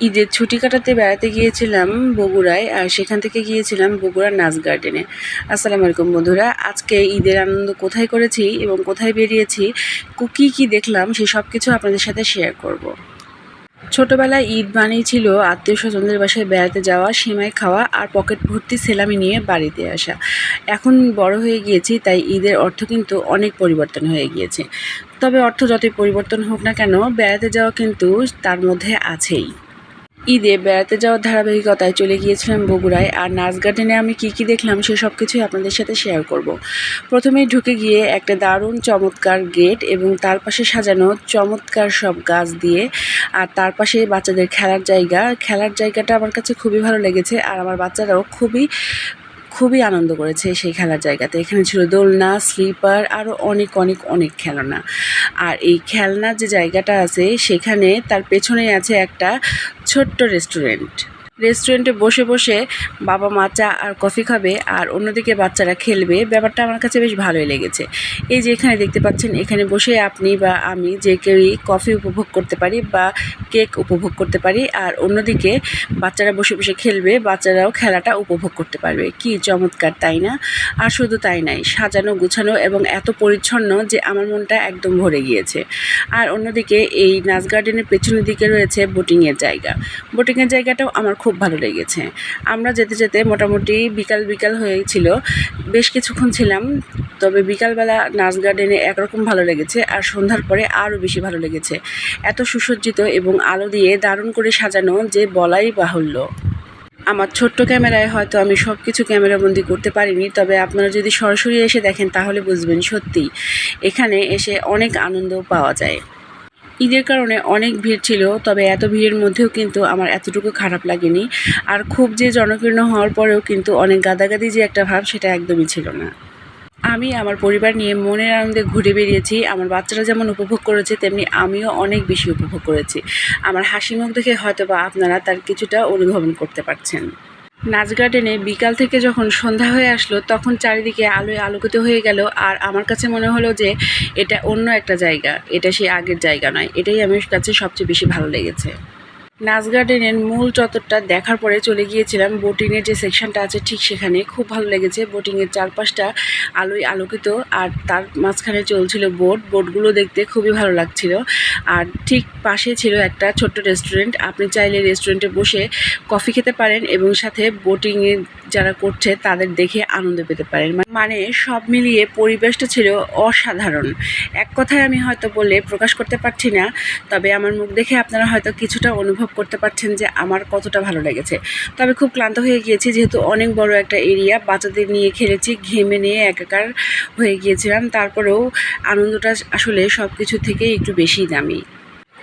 ঈদের ছুটি কাটাতে বেড়াতে গিয়েছিলাম বগুড়ায়, আর সেখান থেকে গিয়েছিলাম বগুড়ার নাচ গার্ডেনে। আসসালামু আলাইকুম বন্ধুরা, আজকে ঈদের আনন্দ কোথায় করেছি এবং কোথায় বেরিয়েছি, কী দেখলাম সে সব কিছু আপনাদের সাথে শেয়ার করব। ছোটবেলায় ঈদ মানেই ছিল আত্মীয় স্বজনদের বাসায় বেড়াতে যাওয়া, সেমাই খাওয়া আর পকেট ভর্তি সেলামি নিয়ে বাড়িতে আসা। এখন বড় হয়ে গিয়েছি, তাই ঈদের অর্থ কিন্তু অনেক পরিবর্তন হয়ে গিয়েছে। তবে অর্থ যতই পরিবর্তন হোক না কেন, বেড়াতে যাওয়া কিন্তু তার মধ্যে আছেই। ঈদে বেড়াতে যাওয়ার ধারাবাহিকতায় চলে গিয়েছিলাম বগুড়ায়, আর নাচ গার্ডেনে আমি কী দেখলাম সে সব কিছুই আপনাদের সাথে শেয়ার করব। প্রথমেই ঢুকে গিয়ে একটা দারুণ চমৎকার গেট এবং তার পাশে সাজানো চমৎকার সব গাছ দিয়ে, আর তার পাশে বাচ্চাদের খেলার জায়গাটা আমার কাছে খুবই ভালো লেগেছে, আর আমার বাচ্চারাও খুবই আনন্দ করেছে সেই খেলার জায়গাতে। এখানে ছিল দোলনা, স্লিপার, আরও অনেক খেলনা। আর এই খেলনার যে জায়গাটা আছে সেখানে তার পেছনেই আছে একটা ছোট্ট রেস্টুরেন্টে বসে বসে বাবা মা চা আর কফি খাবে, আর অন্যদিকে বাচ্চারা খেলবে। ব্যাপারটা আমার কাছে বেশ ভালোই লেগেছে। এই যে এখানে দেখতে পাচ্ছেন, এখানে বসে আপনি বা আমি যে কেউই কফি উপভোগ করতে পারি বা কেক উপভোগ করতে পারি, আর অন্যদিকে বাচ্চারা বসে বসে খেলবে, বাচ্চারাও খেলাটা উপভোগ করতে পারবে। কি চমৎকার, তাই না? আর শুধু তাই নাই, সাজানো গুছানো এবং এত পরিচ্ছন্ন যে আমার মনটা একদম ভরে গিয়েছে। আর অন্যদিকে এই নাচ গার্ডেনের পেছনের দিকে রয়েছে বোটিংয়ের জায়গাটাও আমার খুব ভালো লেগেছে। আমরা যেতে যেতে মোটামুটি বিকাল হয়েছিল, বেশ কিছুক্ষণ ছিলাম। তবে বিকালবেলা নাচ গার্ডেনে একরকম ভালো লেগেছে, আর সন্ধ্যার পরে আরও বেশি ভালো লেগেছে। এত সুসজ্জিত এবং আলো দিয়ে দারুণ করে সাজানো যে বলাই বাহুল্য। আমার ছোট্ট ক্যামেরায় হয়তো আমি সব কিছু ক্যামেরাবন্দি করতে পারিনি, তবে আপনারা যদি সরাসরি এসে দেখেন তাহলে বুঝবেন সত্যিই এখানে এসে অনেক আনন্দ পাওয়া যায়। ঈদের কারণে অনেক ভিড় ছিল, তবে এত ভিড়ের মধ্যেও কিন্তু আমার এতটুকু খারাপ লাগেনি। আর খুব যে জনকীর্ণ হওয়ার পরেও কিন্তু অনেক গাদাগাদি যে একটা ভাব, সেটা একদমই ছিল না। আমি আমার পরিবার নিয়ে মনের আনন্দে ঘুরে বেরিয়েছি। আমার বাচ্চারা যেমন উপভোগ করেছে, তেমনি আমিও অনেক বেশি উপভোগ করেছি। আমার হাসি মুখ দেখে হয়তোবা আপনারা তার কিছুটা অনুধাবন করতে পারছেন। নাচ গার্ডেনে বিকাল থেকে যখন সন্ধ্যা হয়ে আসলো, তখন চারিদিকে আলোয় আলোকিত হয়ে গেল, আর আমার কাছে মনে হলো যে এটা অন্য একটা জায়গা, এটা সেই আগের জায়গা নয়। এটাই আমার কাছে সবচেয়ে বেশি ভালো লেগেছে। নাচ গার্ডেনের মূল চত্বরটা দেখার পরে চলে গিয়েছিলাম বোটিংয়ের যে সেকশনটা আছে ঠিক সেখানে। খুব ভালো লেগেছে। বোটিংয়ের চারপাশটা আলোয় আলোকিত, আর তার মাঝখানে চলছিল বোটগুলো দেখতে খুবই ভালো লাগছিল। আর ঠিক পাশে ছিল একটা ছোট্ট রেস্টুরেন্ট। আপনি চাইলে রেস্টুরেন্টে বসে কফি খেতে পারেন এবং সাথে বোটিংয়ে যারা করছে তাদের দেখে আনন্দ পেতে পারেন। মানে সব মিলিয়ে পরিবেশটা ছিল অসাধারণ। এক কথায় আমি হয়তো বলে প্রকাশ করতে পারছি না, তবে আমার মুখ দেখে আপনারা হয়তো কিছুটা অনুভব করতে পারছেন যে আমার কতটা ভালো লেগেছে। তবে খুব ক্লান্ত হয়ে গিয়েছি, যেহেতু অনেক বড় একটা এরিয়া, বাচ্চাদের নিয়ে খেলেছি, ঘেমে নিয়ে একাকার হয়ে গিয়েছিলাম। তারপরেও আনন্দটা আসলে সব কিছু থেকে একটু বেশিই দামি।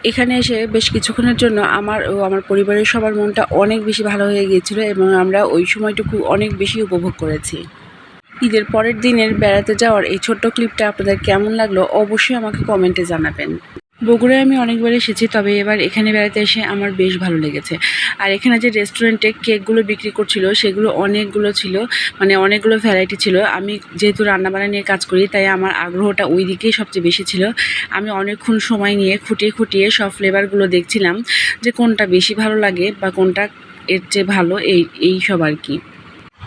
এখানে এসে বেশ কিছুক্ষণের জন্য আমার ও আমার পরিবারের সবার মনটা অনেক বেশি ভালো হয়ে গিয়েছিল, এবং আমরা ওই সময়টুকু অনেক বেশি উপভোগ করেছি। ঈদের পরের দিনের বেড়াতে যাওয়ার এই ছোট্ট ক্লিপটা আপনাদের কেমন লাগলো অবশ্যই আমাকে কমেন্টে জানাবেন। বগুড়ায় আমি অনেকবার এসেছি, তবে এবার এখানে বেড়াতে এসে আমার বেশ ভালো লেগেছে। আর এখানে যে রেস্টুরেন্টে কেকগুলো বিক্রি করছিল সেগুলো অনেকগুলো ছিল, মানে অনেকগুলো ভ্যারাইটি ছিল। আমি যেহেতু রান্নাবান্না নিয়ে কাজ করি, তাই আমার আগ্রহটা ওই দিকেই সবচেয়ে বেশি ছিল। আমি অনেকক্ষণ সময় নিয়ে খুঁটিয়ে সব ফ্লেভারগুলো দেখছিলাম যে কোনটা বেশি ভালো লাগে বা কোনটা এর চেয়ে ভালো, এই সব আর কি।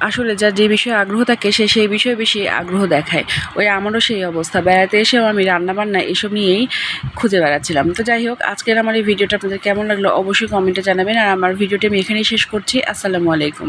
আসলে যার যে বিষয়ে আগ্রহ থাকে সে সেই বিষয়ে বেশি আগ্রহ দেখায়। ওই আমারও সেই অবস্থা। বেড়াতে এসেও আমি রান্নাবান্না এসব নিয়েই খুঁজে বেড়াচ্ছিলাম। তো যাই হোক, আজকের আমার এই ভিডিওটা আপনাদের কেমন লাগলো অবশ্যই কমেন্টে জানাবেন। আর আমার ভিডিওটি আমি এখানেই শেষ করছি। আসসালামু আলাইকুম।